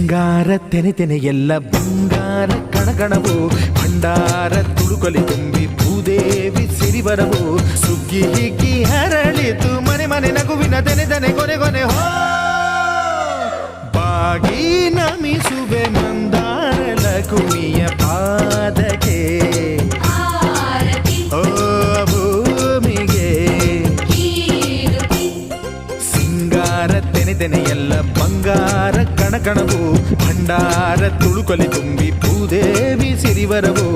ಸಿಂಗಾರ ತೆನೆ ತೆನೆ ಎಲ್ಲ ಬಂಗಾರ ಕಣಕಣವು ಭಂಡಾರ ತುಳುಕಲಿ ತುಂಬಿ ಭೂದೇವಿ ಸಿರಿವರವು ಸುಗ್ಗಿ ಹಿಗ್ಗಿ ಹರಳಿತು ಮನೆ ಮನೆ ನಗುವಿನ ದನೆ ದನೆ ಕೊನೆ ಕೊನೆ ಹೋ ಬಾಗಿ ನಮಿಸುವೆ ಮಂದಾರ ಲಕುಮಿಯ ಪಾದಕ್ಕೆ ಓ ಭೂಮಿಗೆ ಸಿಂಗಾರ ತೆನೆ ತೆನೆ ಎಲ್ಲ ಬಂಗಾರ ಕಣಕಣವು ಭಂಡಾರ ತುಳುಕಲಿ ತುಂಬಿ ಭೂದೇವಿ ಸಿರಿವರವು